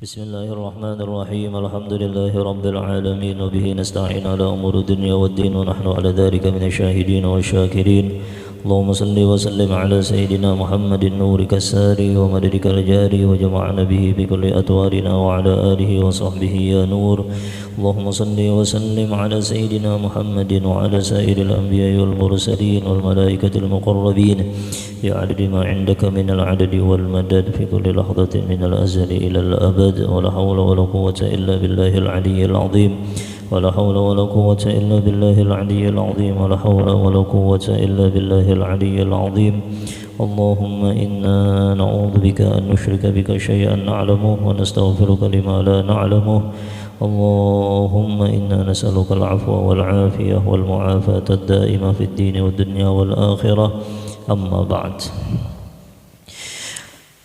بسم الله الرحمن الرحيم الحمد لله رب العالمين وبه نستعين على أمور الدنيا والدين ونحن على ذلك من الشاهدين والشاكرين اللهم صل وسلم على سيدنا محمد نورك الساري ومددك الجاري وجمعنا به بكل أطوارنا وعلى آله وصحبه يا نور اللهم صل وسلم على سيدنا محمد وعلى سائر الأنبياء والمرسلين والملائكة المقربين بعدد ما عندك من العدد والمدد في كل لحظة من الأزل إلى الأبد ولا حول ولا قوة إلا بالله العلي العظيم ولا حول ولا قوة إلا بالله العلي العظيم ولا حول ولا قوة إلا بالله العلي العظيم اللهم إنا نعوذ بك أن نشرك بك شيئا نعلمه ونستغفرك لما لا نعلمه اللهم إنا نسألك العفو والعافية والمعافاة الدائمة في الدين والدنيا والآخرة أما بعد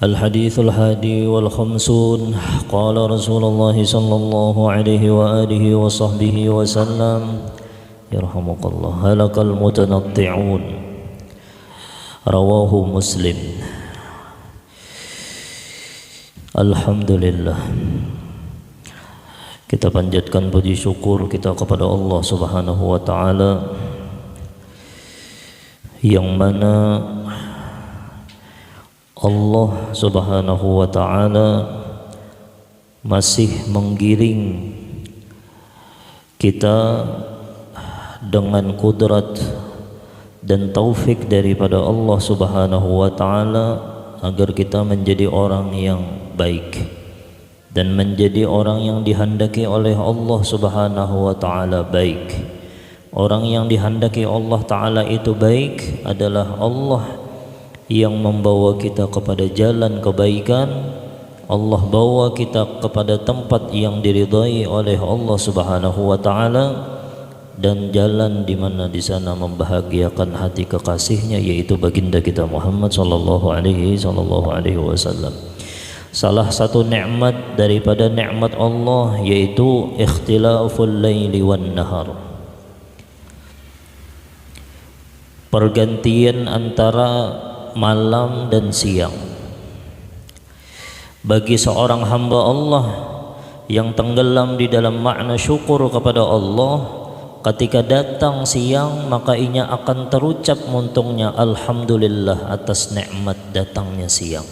الحديث 51 قال رسول الله صلى الله عليه وآله وصحبه وسلم يرحمك الله هلك المتنطعون رواه مسلم. Alhamdulillah, kita panjatkan puji syukur kita kepada Allah Subhanahu wa taala yang mana Allah Subhanahu wa taala masih menggiring kita dengan kudrat dan taufik daripada Allah Subhanahu wa taala agar kita menjadi orang yang baik dan menjadi orang yang dihendaki oleh Allah Subhanahu wa taala baik. Orang yang dihendaki Allah taala itu baik adalah Allah yang membawa kita kepada jalan kebaikan. Allah bawa kita kepada tempat yang diridhai oleh Allah Subhanahu wa taala dan jalan di mana di sana membahagiakan hati kekasihnya yaitu baginda kita Muhammad sallallahu alaihi wasallam. Salah satu nikmat daripada nikmat Allah yaitu ikhtilaful laili wan nahar. Pergantian antara malam dan siang. Bagi seorang hamba Allah yang tenggelam di dalam makna syukur kepada Allah, ketika datang siang maka ianya akan terucap muntungnya alhamdulillah atas nikmat datangnya siang.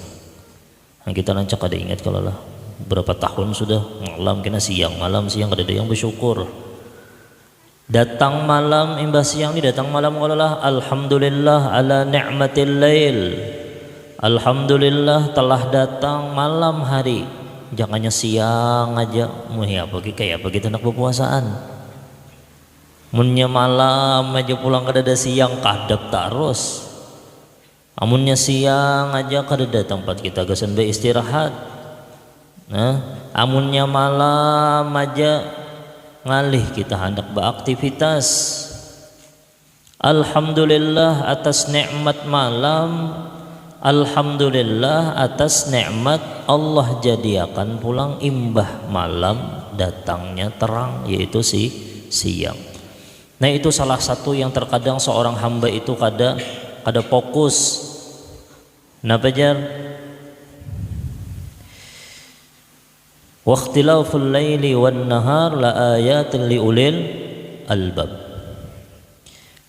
Nah, kita lancak ada ingat kalau lah berapa tahun sudah malam kena siang, malam siang kada ada yang bersyukur. Datang malam imbas siang ni datang malam qalalah alhamdulillah ala ni'matil lail. Alhamdulillah telah datang malam hari. Jangannya siang aja. Muhi apa kayak apa kita nak berpuasaan. Munnya malam aja pulang kada ada siang kadap terus. Amunnya siang aja kada ada tempat kita gasan beristirahat. Nah, amunnya malam aja ngalih kita hendak beraktivitas. Alhamdulillah atas nikmat malam, alhamdulillah atas nikmat Allah jadiakan pulang imbah malam datangnya terang yaitu siang. Nah, itu salah satu yang terkadang seorang hamba itu kada fokus. Napa jar? Waqtilaful laili wan nahar la ayatin li ulil albab.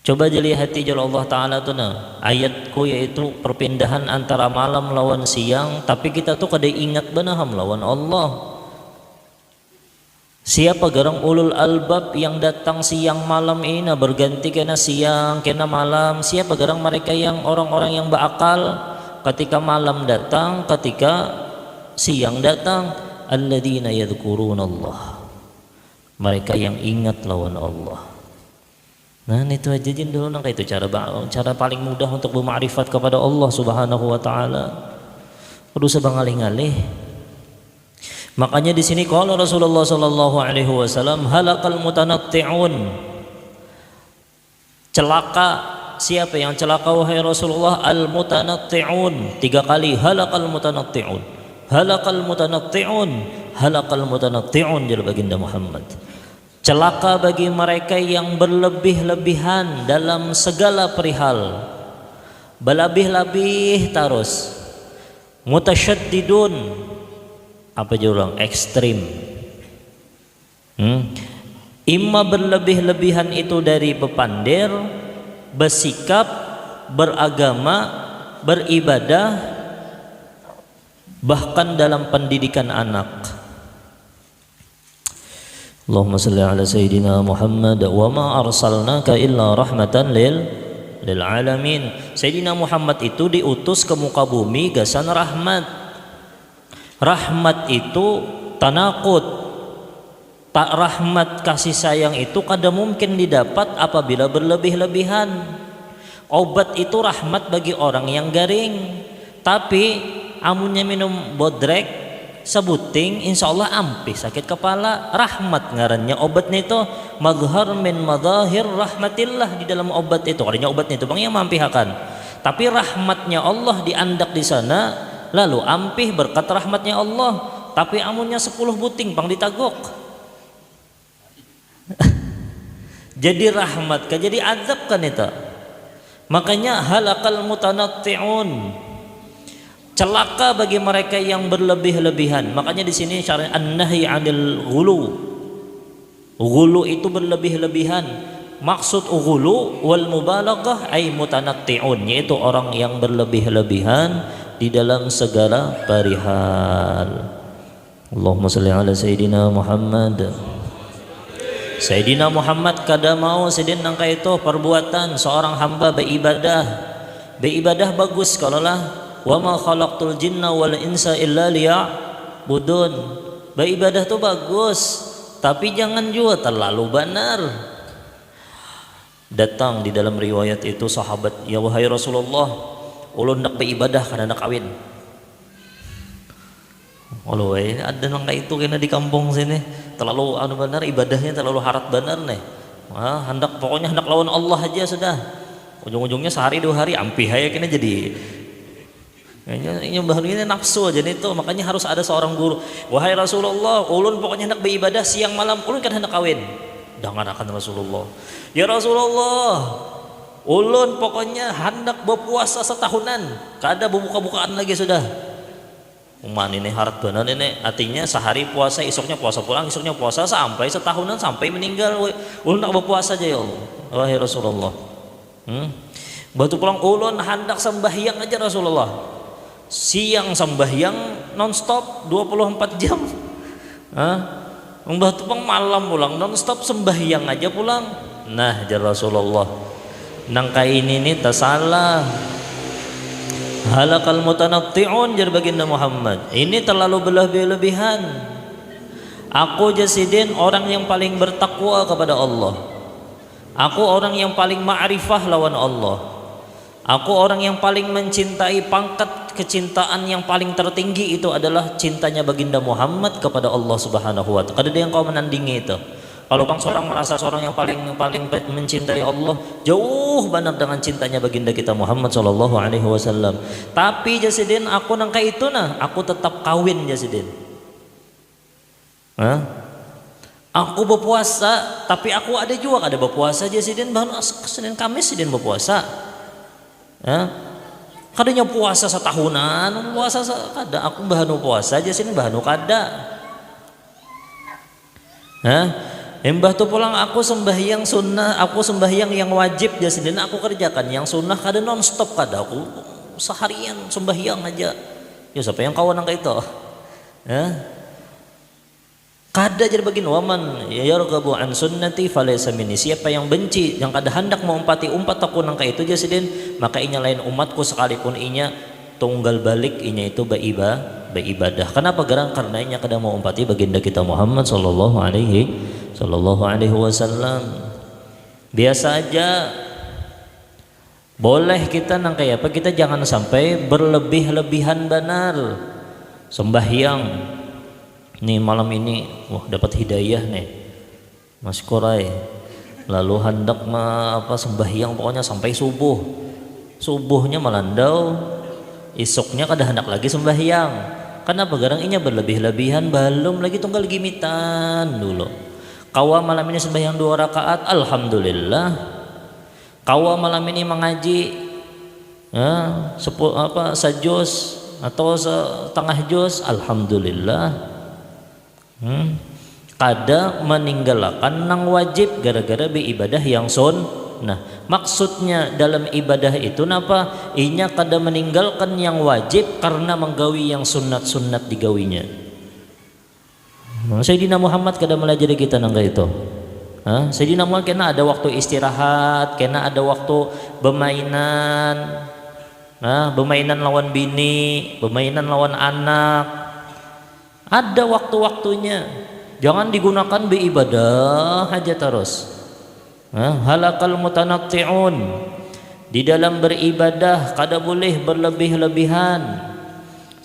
Coba jeli hati jal Allah taala tu nah ayatku yaitu perpindahan antara malam lawan siang, tapi kita tu kada ingat benaham lawan Allah. Siapa garang ulul albab yang datang siang malam ini berganti kena siang kena malam? Siapa garang mereka yang orang-orang yang berakal ketika malam datang ketika siang datang? Alladzina yadhkuruna Allah, mereka yang ingat lawan Allah. Nah, itu aja jin dulu nang itu cara paling mudah untuk bermakrifat kepada Allah Subhanahu wa taala. Kudu sabangalih-ngalih. Makanya di sini qala Rasulullah sallallahu alaihi wasallam halakal mutanatti'un. Celaka siapa yang celaka wahai Rasulullah? Al mutanatti'un. 3 kali halakal mutanatti'un. Halakal mutanatti'un, halakal mutanatti'un jalla baginda Muhammad. Celaka bagi mereka yang berlebih-lebihan dalam segala perihal. Berlebih-lebih terus. Mutasyaddidun, apa jurang ekstrim. Imma berlebih-lebihan itu dari bepandir, bersikap, beragama, beribadah, bahkan dalam pendidikan anak. Allahumma salli ala sayyidina Muhammad wa ma arsalnaka illa rahmatan lil alamin. Sayyidina Muhammad itu diutus ke muka bumi gasan rahmat. Rahmat itu tanakut. Tak rahmat kasih sayang itu kada mungkin didapat apabila berlebih-lebihan. Obat itu rahmat bagi orang yang garing. Tapi amunnya minum bodrek sebuting insyaallah ampih sakit kepala. Rahmat ngarannya obatnya itu mazhar min madahir rahmatillah. Di dalam obat itu adanya obatnya itu bang yang mampihakan. Tapi rahmatnya Allah diandak di sana, lalu ampih berkat rahmatnya Allah. Tapi amunnya 10 buting pang ditagok. Jadi rahmat kan jadi azab kan itu. Makanya halakal mutanatti'un, celaka bagi mereka yang berlebih-lebihan. Makanya di sini syariat an-nahi 'anil ghulu. Ghulu itu berlebih-lebihan. Maksud ghulu wal mubalaghah ay mutanatti'un, yaitu orang yang berlebih-lebihan di dalam segala perihal. Allahumma shalli ala sayyidina Muhammad. Sayyidina Muhammad kada mau sidin nangka itu perbuatan seorang hamba beribadah. Beribadah bagus kalau lah wa ma khalaqtul jinna wal insa illa liya'budun. Beribadah tuh bagus, tapi jangan juga terlalu benar. Datang di dalam riwayat itu sahabat, ya wahai Rasulullah, ulun nak beribadah karena nak kawin. Walau ada nangka itu kena di kampung sini terlalu anu benar ibadahnya terlalu harat benar nih. Hendak pokoknya hendak lawan Allah aja sudah. Ujung-ujungnya sehari 2 hari ampih aja kena jadi. Ini bahannya nafsu aja nih tuh. Makanya harus ada seorang guru. Wahai Rasulullah, ulun pokoknya hendak beribadah siang malam, ulun kan hendak kawin. Jangan akan Rasulullah. Ya Rasulullah, ulun pokoknya hendak berpuasa setahunan. Kada buka-bukaan lagi sudah. Uman ini harat benar ini, artinya sehari puasa, esoknya puasa pulang, esoknya puasa sampai setahunan sampai meninggal. Ulun nak berpuasa aja ya Allah. Wahai Rasulullah. Batu pulang ulun hendak sembahyang aja Rasulullah. Siang sembahyang nonstop 24 jam. Batu pulang malam pulang nonstop sembahyang aja pulang. Nah, jar Rasulullah. Nangka ini nih tak salah. Halakal mutanatti'un jar baginda Muhammad. Ini terlalu berlebih-lebihan. Aku jasidin orang yang paling bertakwa kepada Allah. Aku orang yang paling ma'rifah lawan Allah. Aku orang yang paling mencintai, pangkat kecintaan yang paling tertinggi itu adalah cintanya baginda Muhammad kepada Allah Subhanahu wa taala. Ada yang kau menandingi itu. Kalau bang seorang merasa seorang yang paling mencintai Allah, jauh banget dengan cintanya baginda kita Muhammad sallallahu alaihi wasallam. Tapi jasidin aku nangka itu nah, aku tetap kawin jasidin. Aku berpuasa, tapi aku ada juga ada berpuasa jasidin. Bahan Senin Kamis sidin berpuasa. Kadanya puasa setahunan, puasa kada. Aku bahanu puasa jasidin bahanu kada. Embah tu pulang aku sembahyang sunnah, aku sembahyang yang wajib jasidin aku kerjakan, yang sunnah kada non stop kada aku seharian sembahyang aja. Ya siapa yang kawan angka itu? Kada jadi bagian waman ya yarghabu an sunnati falaysa minni. Siapa yang benci, yang kada hendak mengumpati umpat aku nangka itu jasidin, maka inya lain umatku sekalipun inya tunggal balik inya itu beribadah. Kenapa garang? Karena inya kada mau umpati baginda kita Muhammad sallallahu alaihi wasallam. Biasa aja boleh kita nang kayak apa, kita jangan sampai berlebih-lebihan benar. Sembahyang nih malam ini dapat hidayah nih Mas Korai, lalu hendak sembahyang pokoknya sampai subuhnya melandau, esoknya kada hendak lagi sembahyang. Kenapa garang inya berlebih-lebihan, belum lagi tunggal gimitan dulu. Kawa malam ini sembahyang 2 rakaat, alhamdulillah. Kawa malam ini mengaji sajus atau setengah juz, alhamdulillah. Kada meninggalkan nang wajib gara-gara beribadah yang sunnah. Maksudnya dalam ibadah itu napa? Inya kada meninggalkan yang wajib karena menggawi yang sunat-sunat digawinya. Sayyidina Muhammad kada melajari kita nangga itu. Sayyidina Muhammad kena ada waktu istirahat, kena ada waktu bermainan. Bermainan lawan bini, bermainan lawan anak. Ada waktu-waktunya. Jangan digunakan beribadah aja terus. Halakal mutanatti'un. Di dalam beribadah kada boleh berlebih-lebihan.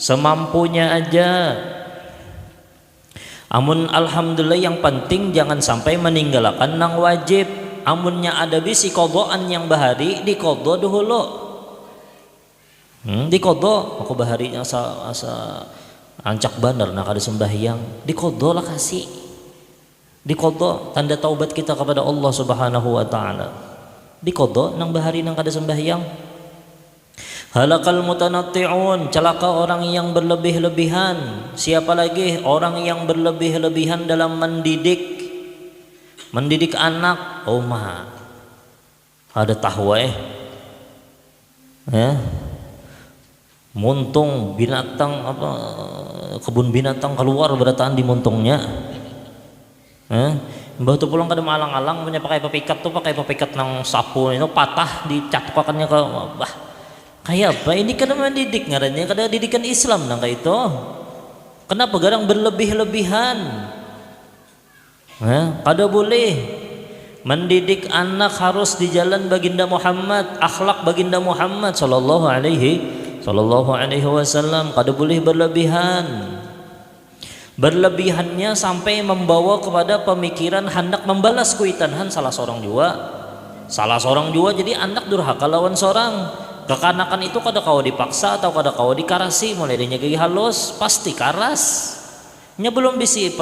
Semampunya aja. Amun alhamdulillah yang penting jangan sampai meninggalkan nang wajib. Amunnya ada bisi qadaan yang bahari diqadha dahulu. Diqadha aku bahari asa ancak bener nak ada sembahyang diqadha lah kasih. Diqadha tanda taubat kita kepada Allah Subhanahu wa taala. Diqadha nang bahari nang kada sembahyang. Halakal mutanatti'un, celaka orang yang berlebih-lebihan. Siapa lagi? Orang yang berlebih-lebihan dalam mendidik anak. Ada tahu ya. Muntung binatang kebun binatang keluar berataan di muntungnya. Mbah tu pulang kada malang-alang punya pakai papikat nang sapu itu patah dicatukannya ke kayak apa ini kada mendidik ngarannya kada didikan Islam nang kayak itu. Kenapa garang berlebih-lebihan? Kada boleh. Mendidik anak harus di jalan baginda Muhammad, akhlak baginda Muhammad sallallahu alaihi wasallam. Kada boleh berlebihan. Berlebihannya sampai membawa kepada pemikiran hendak membalas kuitanhan salah seorang jua jadi anak durhaka lawan seorang. Kekanakan itu kada kau dipaksa atau kada kau dikarasi, mulai dari gigi halus pasti karas. Nya belum bisi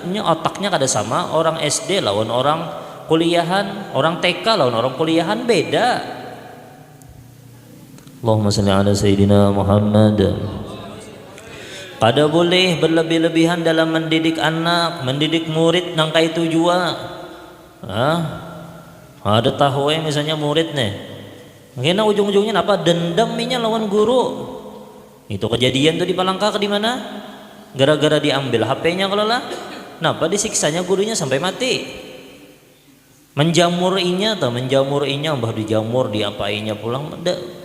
nya otaknya kada sama orang SD lawan orang kuliahan, orang TK lawan orang kuliahan beda. Allahumma salli ala Sayyidina Muhammad. Kada boleh berlebih-lebihan dalam mendidik anak, mendidik murid nang kaitu jua. Ada tahu misalnya murid nih. Makanya ujung-ujungnya apa? Dendam minyak lawan guru. Itu kejadian tuh di Palangka di mana? Gara-gara diambil HP-nya kalau lah. Kenapa disiksanya gurunya sampai mati? Menjamur inya, mbah dijamur diapainya pulang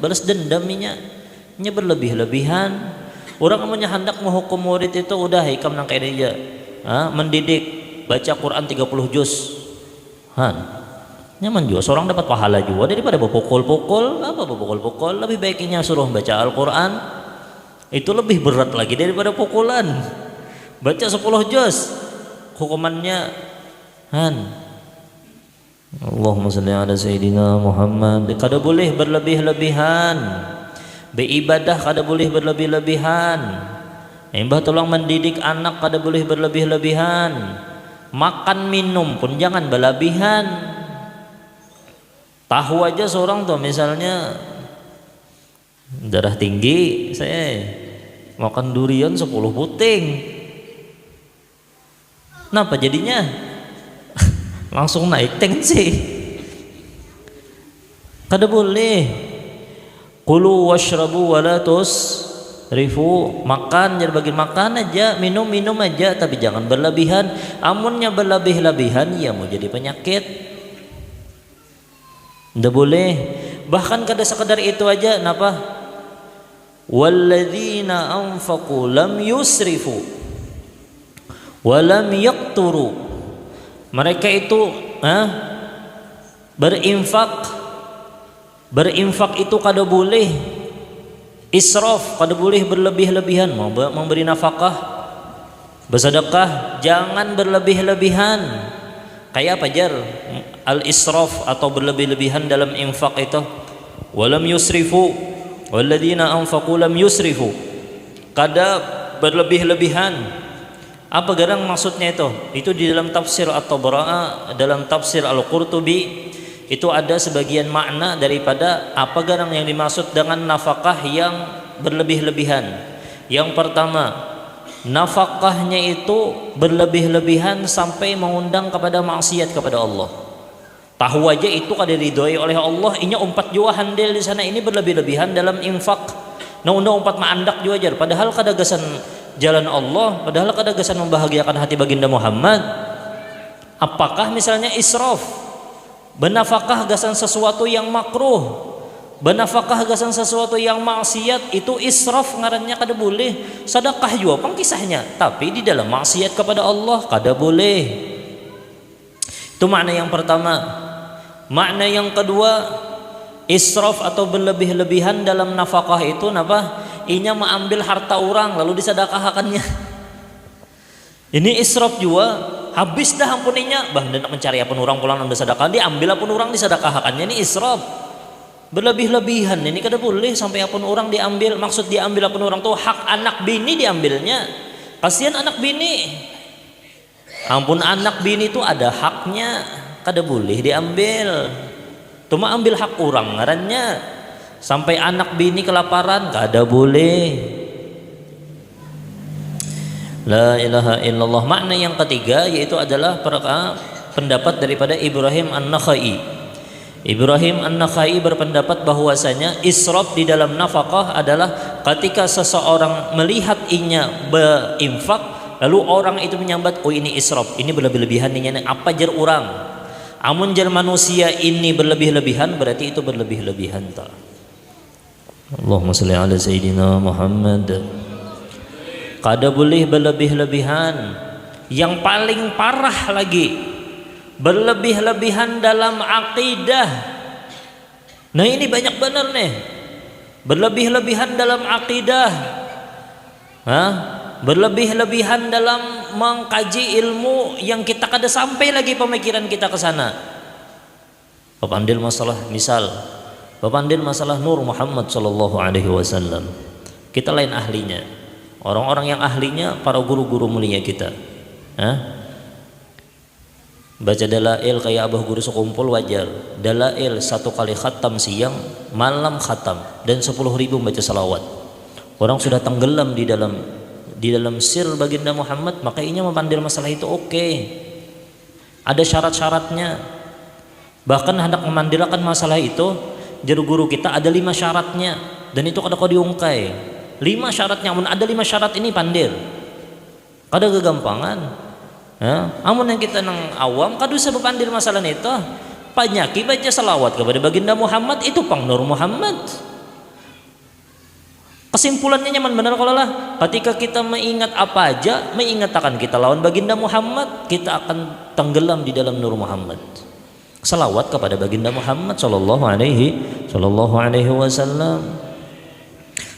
balas dendam nya berlebih-lebihan. Orang namanya hendak menghukum murid itu udah hikam nang kayak dia mendidik baca Quran 30 juz nyaman juga seorang dapat pahala juga daripada berpukul-pukul. Lebih baiknya suruh baca Al-Quran, itu lebih berat lagi daripada pukulan. Baca 10 juz hukumannya Allahumma salli ala Sayyidina Muhammad. Kada boleh berlebih-lebihan. Beribadah kada boleh berlebih-lebihan. Mbah tolong mendidik anak kada boleh berlebih-lebihan. Makan minum pun jangan berlebihan. Tahu aja seorang tuh misalnya darah tinggi, saya makan durian 10 puting. Kenapa jadinya? Langsung naik tensi. Kada boleh. Kulu washrabu wala tusrifu. Makan jadi bagi makan aja, minum aja, tapi jangan berlebihan. Amunnya berlebih-lebihan ya mau jadi penyakit. Ndak boleh. Bahkan kada sekadar itu aja, napa? Walladzina anfaqu lam yusrifu wa lam yaqturu. Mereka itu berinfak itu kada boleh israf, kada boleh berlebih-lebihan. Mau memberi nafkah, bersedekah jangan berlebih-lebihan. Kayak apa jar al-israf atau berlebih-lebihan dalam infak itu? Walam yusrifu, walladzina anfaqu lam yusrifu. Kada berlebih-lebihan. Apa garang maksudnya itu? Itu di dalam tafsir At-Tabrani, dalam tafsir Al-Qurtubi, Itu ada sebagian makna daripada apa garang yang dimaksud dengan nafkah yang berlebih-lebihan. Yang pertama, nafkahnya itu berlebih-lebihan sampai mengundang kepada maksiat kepada Allah. Tahu aja itu kada diridhoi oleh Allah, inya umpat jua handel di sana ini berlebih-lebihan dalam infak. Nah undang umpat maandak jua ajar, padahal kadagasan jalan Allah, padahal kadagasan membahagiakan hati baginda Muhammad. Apakah misalnya israf? Benafkah gasan sesuatu yang makruh, benafkah gasan sesuatu yang maksiat, itu israf ngarannya kada boleh. Sedekah juga pang kisahnya, tapi di dalam maksiat kepada Allah kada boleh. Itu makna yang pertama. Makna yang kedua, israf atau berlebih-lebihan dalam nafkah itu napa? Inya mengambil harta orang lalu disedekahkannya. Ini israf juga. Habis dah ampuninya, bah hendak mencari apa orang pulang nang sedekah, diambil apa orang disedekahkannya, ini israf. Berlebih-lebihan ini kada boleh sampai apa orang diambil. Maksud diambil apa orang tuh hak anak bini diambilnya. Kasihan anak bini. Ampun anak bini itu ada haknya, kada boleh diambil. Cuma ambil hak orang ngarannya. Sampai anak bini kelaparan kada boleh. La ilaha illallah. Makna yang ketiga yaitu adalah pendapat daripada Ibrahim An-Nakhai. Ibrahim An-Nakhai berpendapat bahwasanya israf di dalam nafkah adalah ketika seseorang melihat inya berinfak lalu orang itu menyambat, oh ini israf, ini berlebih-lebihan, ini apa jar orang. Amun jar manusia ini berlebih-lebihan berarti itu berlebih-lebihan ta. Allahumma shalli ala sayyidina Muhammad. Kada boleh berlebih-lebihan. Yang paling parah lagi, berlebih-lebihan dalam akidah. Nah ini banyak benar nih. Berlebih-lebihan dalam akidah. Berlebih-lebihan dalam mengkaji ilmu yang kita kada sampai lagi pemikiran kita ke sana. Papandil masalah misal, papandil masalah Nur Muhammad sallallahu alaihi wasallam. Kita lain ahlinya. Orang-orang yang ahlinya para guru-guru mulia kita. Baca dalail kayak abah guru sekumpul wajar. Dalail 1 kali khatam siang, malam khatam, dan 10.000 baca salawat. Orang sudah tenggelam di dalam sir baginda Muhammad, makanya memandil masalah itu oke. Ada syarat-syaratnya. Bahkan hendak memandilkan masalah itu, juru guru kita ada 5 syaratnya, dan itu kada kau diungkai. 5 syaratnya, amun ada 5 syarat ini pandil. Kada kegampangan. Amun yang kita nang awam kada usah berpandil masalah itu. Panyaki baca salawat kepada baginda Muhammad itu pang Nur Muhammad. Kesimpulannya nyaman benar kalau lah. Ketika kita mengingat apa aja, mengingatkan kita lawan baginda Muhammad, kita akan tenggelam di dalam Nur Muhammad. Salawat kepada baginda Muhammad sallallahu alaihi wasallam.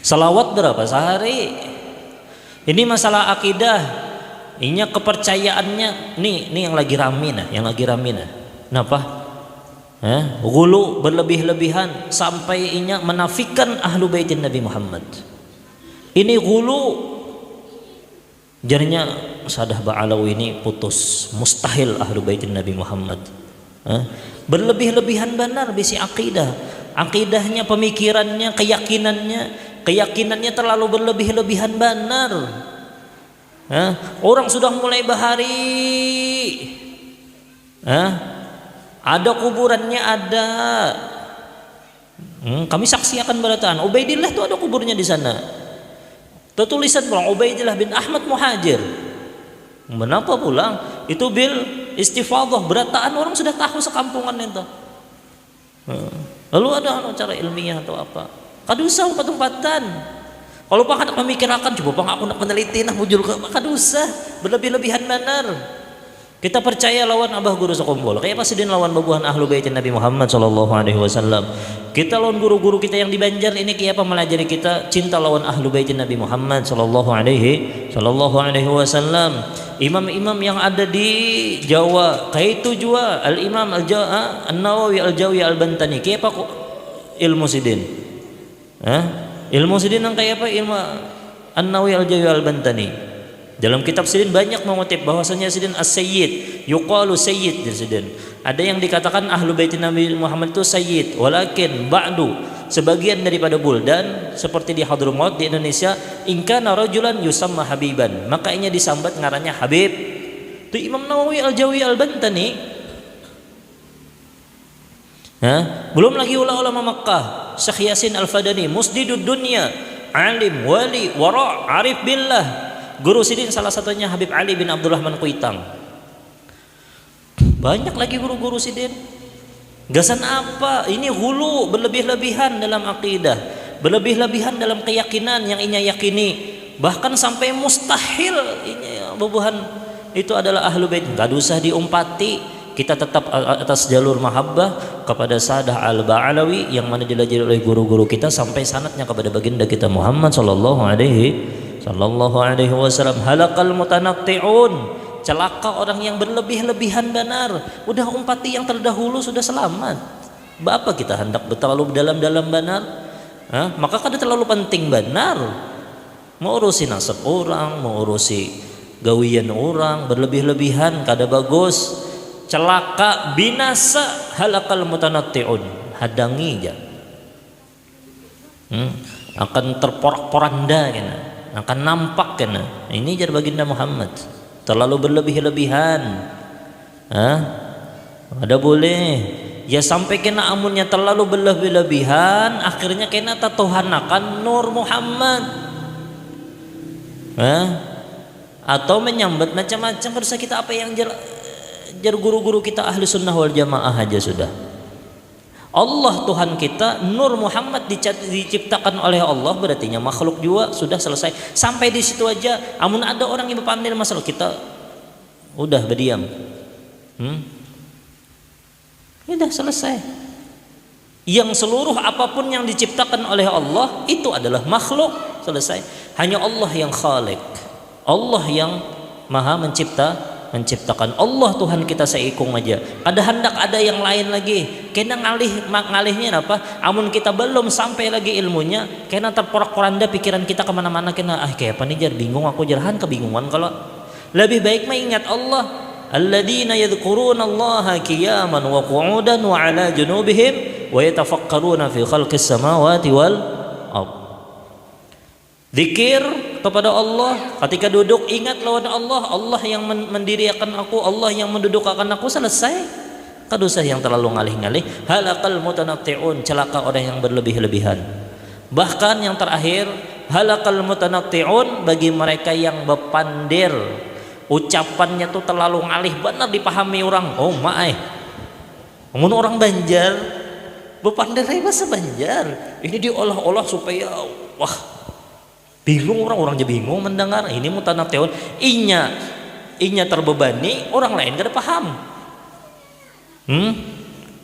Salawat berapa sehari? Ini masalah akidah. Ini kepercayaannya. Nih yang lagi rame nah. Kenapa? Gulu berlebih-lebihan sampai inya menafikan ahlu baitin Nabi Muhammad. Ini gulu. Jadinya sadah ba'alawi ini putus. Mustahil ahlu baitin Nabi Muhammad. Berlebih-lebihan benar bisi akidah. Akidahnya, pemikirannya, keyakinannya terlalu berlebih-lebihan benar. Orang sudah mulai bahari, ada kuburannya ada. Kami saksi akan berataan Ubaidillah itu ada kuburnya di sana. Tulisan pulang Ubaidillah bin Ahmad Muhajir. Kenapa pulang? Itu bil istifadah, berataan orang sudah tahu sekampungan itu. Lalu ada cara ilmiah atau apa? Kadusa umpat-umpatan. Kalau pak nak memikirkan, coba pak aku nak meneliti nah mujul ke kadusa, berlebih-lebihan benar. Kita percaya lawan abah guru sekumpul. Kayak pasidin lawan babuhan ahlu baitin Nabi Muhammad sallallahu alaihi wasallam. Kita lawan guru-guru kita yang di Banjar ini kayak apa melajari kita cinta lawan ahlu baitin Nabi Muhammad sallallahu alaihi wasallam. Imam-imam yang ada di Jawa, kayak itu juga Al-Imam An-Nawawi Al-Jawi Al-Bantani. Kayak apa ilmu sidin? Ilmu sidin yang kayak apa? Ilmu An-Nawawi Al-Jawi Al-Bantani. Dalam kitab Sidin banyak mengutip bahwasanya Sidin as-sayyid, yuqalu sayyid di Sidin. Ada yang dikatakan ahlu bait Nabi Muhammad itu sayyid, walakin ba'du, sebagian daripada buldan seperti di Hadramaut di Indonesia, in kana rajulan yusamma habiban, makanya disambat ngarannya Habib. Itu Imam Nawawi Al-Jawi Al-Bantani. Belum lagi ulama Makkah, Syekh Yasin Al-Fadani, musdidud dunya, alim, wali, wara', arif billah. Guru Sidin salah satunya Habib Ali bin Abdurrahman Kuitang. Banyak lagi guru-guru Sidin. Gasan apa? Ini hulu, berlebih-lebihan dalam akidah, berlebih-lebihan dalam keyakinan yang inya yakini, bahkan sampai mustahil ini bubuhan itu adalah ahlu bait. Gak usah diumpati. Kita tetap atas jalur mahabbah kepada Sadah Al-Ba'alawi yang mana dilajari oleh guru-guru kita sampai sanadnya kepada baginda kita Muhammad sallallahu alaihi wasallam. Halakal mutanatti'un, celaka orang yang berlebih-lebihan benar. Udah umpati yang terdahulu sudah selamat. Apa kita hendak terlalu dalam-dalam benar? Maka kada terlalu penting benar. Mau urusi nasab orang, mau urusi gawian orang, berlebih-lebihan kada bagus. Celaka, binasa, halakal mutanatti'un, hadangi aja. Akan terporak-poranda kena, akan nampak kena. Ini jar baginda Muhammad, terlalu berlebih-lebihan. Ada boleh ya sampai kena amunnya terlalu berlebih-lebihan, akhirnya kena tatuhanakan Nur Muhammad. Atau menyambat macam-macam. Harusnya kita apa yang jar guru-guru kita ahli sunnah wal jamaah aja sudah. Allah Tuhan kita, Nur Muhammad diciptakan oleh Allah, berartinya makhluk juga, sudah selesai. Sampai di situ aja. Amun ada orang yang berpandai masalah kita udah berdiam. Udah selesai. Yang seluruh apapun yang diciptakan oleh Allah itu adalah makhluk, selesai. Hanya Allah yang khalik, Allah yang maha menciptakan. Allah Tuhan kita seikung aja. Kada hendak ada yang lain lagi. Kena ngalihnya apa? Amun kita belum sampai lagi ilmunya, kena terporak-poranda pikiran kita kemana-mana. Kena kayak apa nih jar, bingung aku jarhan kebingungan. Kalau lebih baik mengingat Allah. Alladzina yadhkuruna Allaha qiyaman wa qu'udan wa 'ala junubihim wa yatafakkaruna fi khalqis samawati wal ardh. Zikir kepada Allah ketika duduk, ingat lawan Allah, Allah yang mendirikan aku, Allah yang mendudukkan aku, selesai. Kada usah yang terlalu ngalih-ngalih. Halakal mutanatti'un, celaka orang yang berlebih-lebihan. Bahkan yang terakhir, halakal mutanatti'un bagi mereka yang bepandir, ucapannya tuh terlalu ngalih, benar dipahami orang. Oh maai, mun orang Banjar bepandir bahasa Banjar, ini diolah-olah supaya wah, bingung orang aja bingung mendengar. Ini mutanatti'un, inya terbebani, orang lain gak ada paham.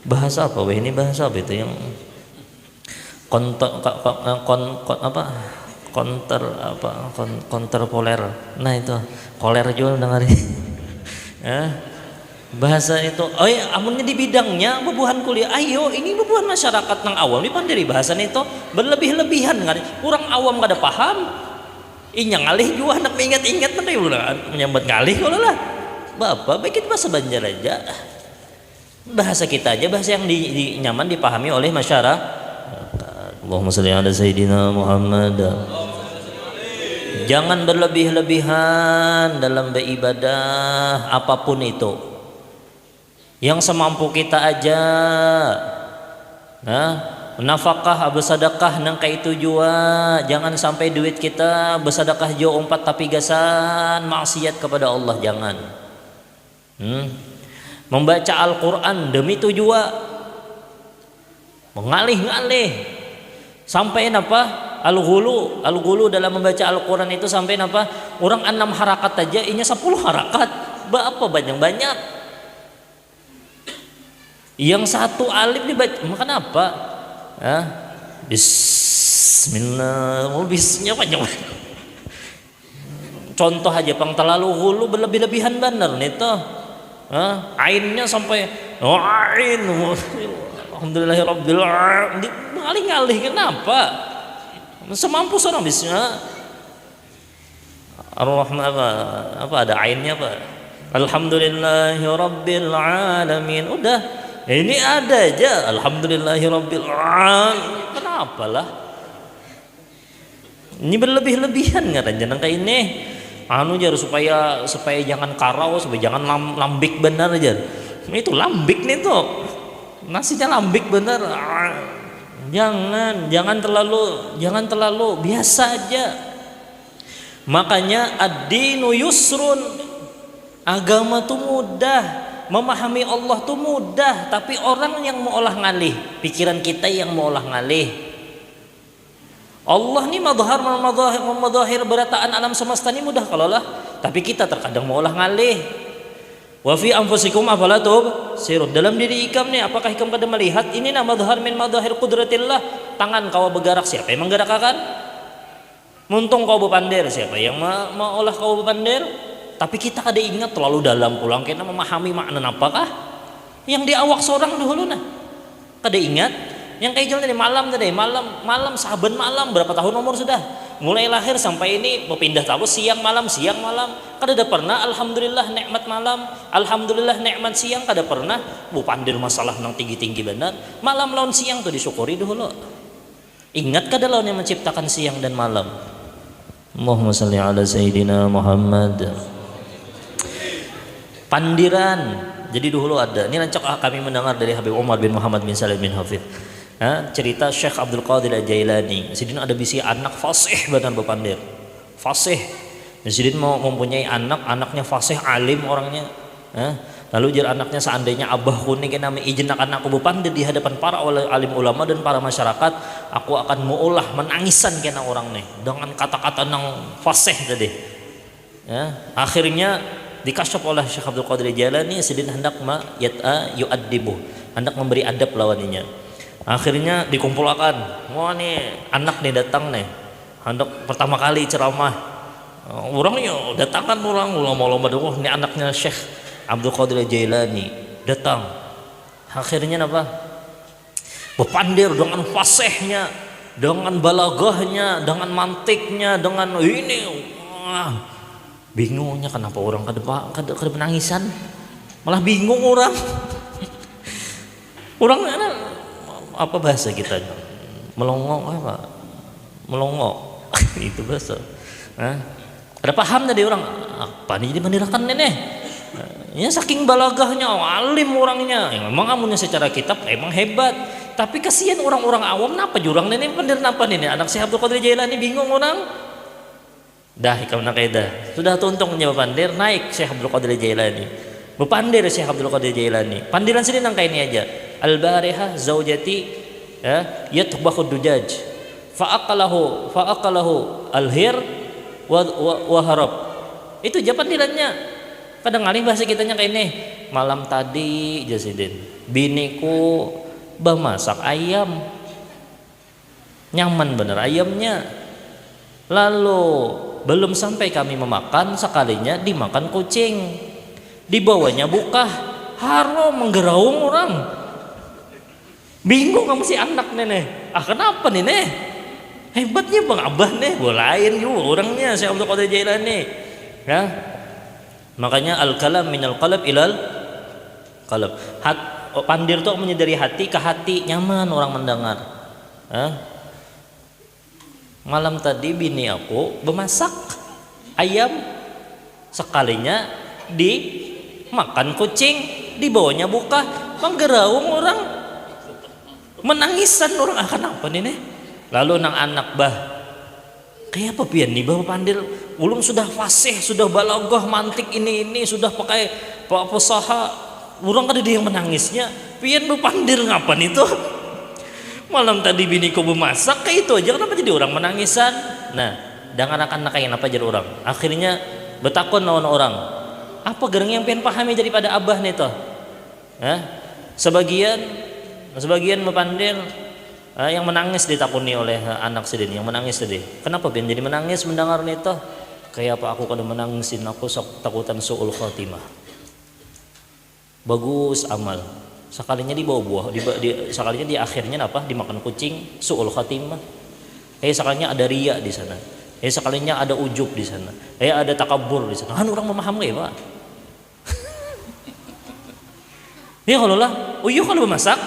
Bahasa apa ini, bahasa apa itu yang konterpoler. Nah itu koler juga dengarin. Bahasa itu, amunnya di bidangnya bebuhan kuliah, ayo ini bebuhan masyarakat nang awam dipandiri bahasan itu berlebih-lebihan kan. Orang awam gak ada paham. Inya ngalih juga hendak mengingat-ingat menyambat ngalih kalau lah. Bapak baik bahasa Banjar aja. Bahasa kita aja, bahasa yang nyaman dipahami oleh masyarakat. Allahumma shalli ala sayyidina Muhammad. Jangan berlebih-lebihan dalam beribadah apapun itu. Yang semampu kita aja. Nafkah bersedekah nang kayak itu juga. Jangan sampai duit kita bersedekah jo umpat tapi gasan maksiat kepada Allah, jangan. Membaca Al-Quran demi tujuan, mengalih-ngalih sampai apa? Al-ghulu dalam membaca Al-Quran itu sampai apa? Orang 6 harakat aja, inya 10 harakat. Apa banyak-banyak? Yang satu alif dibaca, makan apa? Bismillah, bisnya panjang. Contoh aja, pang terlalu hulu berlebih-lebihan bener nih toh. Ainnya sampai ain. Alhamdulillahirabbil alamin. Ngalih-ngalih kenapa? Semampu seorang bisnya. Ar-Rahman apa ada ainnya apa? Alhamdulillahirabbil alamin. Udah. Ini ada aja alhamdulillahirabbil alamin. Kenapa lah? Ini berlebih-lebihan nggak jangan kayak ini. Anu jar supaya jangan karau, supaya jangan lambik benar aja. Itu lambik nih tuh. Nasinya lambik benar. Jangan terlalu biasa aja. Makanya ad-dinu yusrun. Agama tuh mudah, memahami Allah tuh mudah, tapi orang yang mau olah ngalih, pikiran kita yang mau olah ngalih. Allah nih madhahir berataan alam semesta ini mudah kalau lah, tapi kita terkadang mau olah ngalih. Wa fi anfusikum afala tubsirun. Dalam diri ikam nih, apakah ikam pada melihat ini nama madhahir min madhahir qudratillah? Tangan kau bergerak, siapa yang menggerakkan? Muntung kau bepandir, siapa yang mau olah kau bepandir? Tapi kita kada ingat terlalu dalam pulang kena memahami makna apakah yang di awak seorang dahulu nah. Kada ingat yang kayak jalan tadi malam saban malam berapa tahun umur sudah mulai lahir sampai ini berpindah tahun siang malam kada ada pernah alhamdulillah nikmat malam, alhamdulillah nikmat siang, kada pernah bu pandir masalah nang tinggi benar malam lawan siang tuh disyukuri dulu. Ingat kada lawan yang menciptakan siang dan malam. Allahumma shalli ala sayyidina Muhammad. Pandiran jadi dulu ada ini rancak kami mendengar dari Habib Umar bin Muhammad bin Salim bin Hafidh. Cerita Syekh Abdul Qadir Al-Jailani. Sidin ada bisi anak fasih benar bepandir. Fasih. Sidin mau mempunyai anaknya fasih alim orangnya. Lalu jar anaknya seandainya abah kuning kena izin anakku bepandir di hadapan para alim ulama dan para masyarakat, aku akan mengolah menangisan kena orang nih dengan kata-kata nang fasih tadi. Akhirnya dikasyaf oleh Syekh Abdul Qadir Al-Jailani, Sidin hendak yu'addibu, hendak memberi adab lawannya. Akhirnya dikumpulkan, wah nih anak nih datang nih, hendak pertama kali ceramah. Orangnya datangan orang ulama-ulama dulu, ini anaknya Syekh Abdul Qadir Jailani datang. Akhirnya apa? Bepandir dengan fasihnya, dengan balagahnya, dengan mantiknya, dengan ini. Bingungnya kenapa orang kada penangisan, malah bingung orang. Orang apa bahasa kita melongok apa melongok itu bahasa ada paham tadi orang apa nih jadi mendirahkan nenek ya saking balagahnya alim orangnya yang memang amunnya secara kitab emang hebat tapi kasihan orang-orang awam napa jurang nenek pendir napa nih anak Syekh Abdul Qadir Jailani bingung orang dah ikam nak kaidah sudah tuntung nyawa pandir naik Syekh Abdul Qadir Jailani bepandir Syekh Abdul Qadir Jailani pandiran sini nang kayak ini aja al-barihah zaujati yatbakhu dujaj fa'aqalahu al-hir wa harab. Itu aja pandirannya. Kadang ngalih bahasa kitanya kayak ini. Malam tadi Jasidin biniku masak ayam. Nyaman bener ayamnya. Lalu belum sampai kami memakan sekalinya dimakan kucing. Dibawanya buka harum menggeraung orang. Bingung kamu si anak nenek. Kenapa nih nih? Hebatnya bang abah nih. Lain juga orangnya Syekh Abdul Qadir Jailani. Ya. Makanya al-kalam minal qalb ilal qalb. Pandir tuh menyadari hati ke hati nyaman orang mendengar. Malam tadi bini aku memasak ayam sekalinya dimakan kucing dibawanya buka menggeraung orang. Menangisan orang kenapa nih nih lalu nang anak bah kayak apa pian nih bah pandir ulum sudah fasih sudah balagah mantik ini sudah pakai pesaha orang kada ada yang menangisnya pian bah pandir ngapan itu malam tadi biniku memasak kayak itu aja kenapa jadi orang menangisan nah dengan anak-anak kayak apa jadi orang akhirnya betakon lawan orang apa gereng yang pengen pahami daripada abah nih toh sebagian mepandir yang menangis ditakuni oleh anak Sidin yang menangis tadi kenapa Ben jadi menangis mendengar nito kayak apa aku kada menangisin aku sok takutan suul khatimah bagus amal sekalinya dibawa buah sekalinya di akhirnya apa dimakan kucing suul khatimah sekalinya ada ria di sana Sekalinya ada ujub di sana. Ada takabur di sana. Kan orang memahami Pak. Ya kalau lah, kalau masak.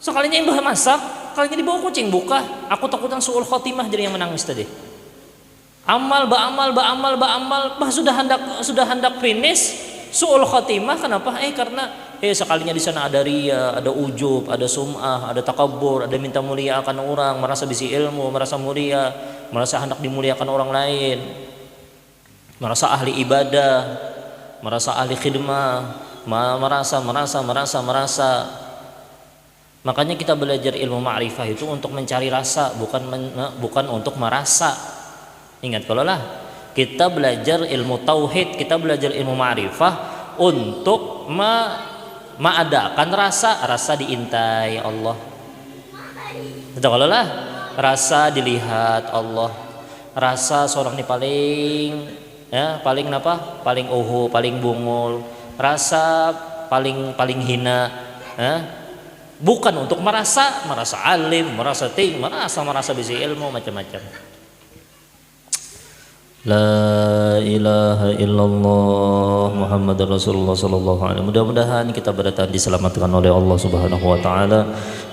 Sekalinya yang masak, kalinya dibawa kucing buka. Aku takutan suul khotimah jadi yang menangis tadi. Amal, sudah hendak finish, suul khotimah. Kenapa? Karena sekalinya di sana ada ria, ada ujub, ada sum'ah, ada takabur, ada minta mulia akan orang, merasa bisi ilmu, merasa mulia, merasa hendak dimuliakan orang lain, merasa ahli ibadah, merasa ahli khidmah, merasa. Makanya kita belajar ilmu ma'rifah itu untuk mencari rasa, bukan untuk merasa. Ingat kalau lah kita belajar ilmu tauhid, kita belajar ilmu ma'rifah untuk mengadakan rasa diintai Allah. Betul kalau lah rasa dilihat Allah, rasa seorang ini paling paling bungul, rasa paling hina, bukan untuk merasa alim, merasa tinggi, merasa bisa ilmu macam-macam. La ilaha illallah Muhammad Rasulullah sallallahu alaihi. Mudah-mudahan kita berataan diselamatkan oleh Allah Subhanahu wa taala.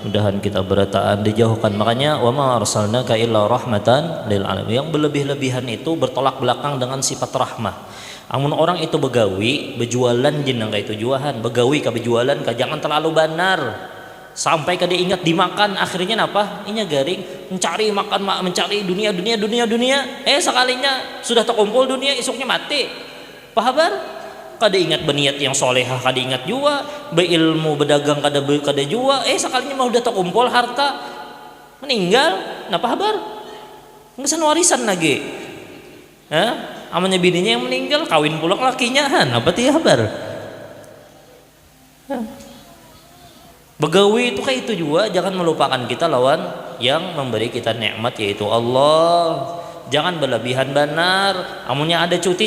Mudahan kita berataan dijauhkan. Makanya wa ma arsalnaka illa rahmatan lil alamin. Yang berlebih-lebihan itu bertolak belakang dengan sifat rahmah. Amun orang itu begawi, berjualan jeneng ka itu juahan, begawi ka berjualan ka jangan terlalu benar. Sampai kada ingat dimakan, akhirnya apa? Inya garing mencari makan, mencari dunia. Sekalinya sudah terkumpul dunia, esoknya mati. Pahabar? Kada ingat berniat yang solehah, kada ingat jua, berilmu berdagang kada jua. Sekalinya mau udah terkumpul harta, meninggal. Nah pahabar? Ngesan warisan lagi. Amannya bininya yang meninggal, kawin pula lakinya. Apa tiya habar? Begawi itu kayak itu juga, jangan melupakan kita lawan yang memberi kita nikmat yaitu Allah. Jangan berlebihan benar. Amunnya ada cuti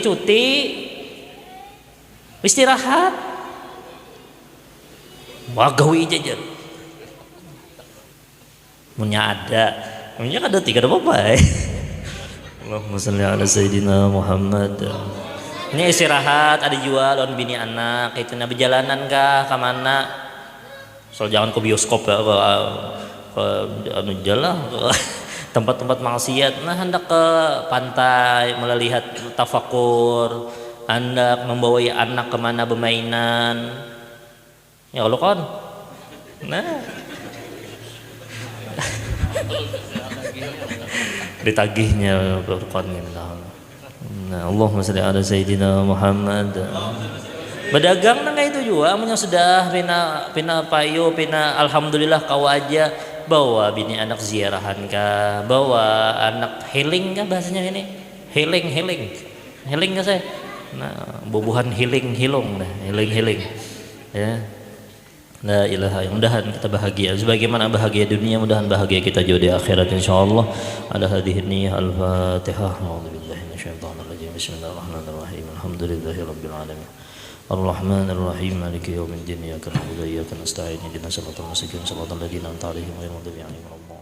istirahat. Begawi jajar. Amunnya ada tiga apa-apa. Allahumma shalli ala sayyidina Muhammad. Ini istirahat, ada jual lawan bini anak, itu nabi jalanan kah kemana? Soal jangan ke bioskop ya, ke jalan ke tempat-tempat maksiat. Nah hendak ke pantai melihat tafakur, hendak membawa anak kemana bermainan. Ya Allah kan. Nah ditagihnya berkon gitu. Nah Allahumma shalli ala sayyidina Muhammad. Berdagang nang itu juga, amunnya sudah pina payu, alhamdulillah kau aja bawa bini anak ziarahan kah, bawa anak healing kah bahasanya ini, healing kah saya, nah bubuhan healing ya. La ilaha, mudahan kita bahagia sebagaimana bahagia dunia, mudahan bahagia kita juga di akhirat insyaallah. Ala hadhihi niyyah al-fatihah. A'udzubillahi minasyaitonir rajim. Bismillahirrahmanirrahim. Alhamdulillahirabbil alamin. Ar-Rahman Ar-Rahim Maliki Yaumiddin. Iyyaka na'budu wa iyyaka nasta'in. Ihdinas siratal mustaqim. Shiratal ladzina an'amta 'alaihim ghairil maghdubi 'alaihim waladdallin.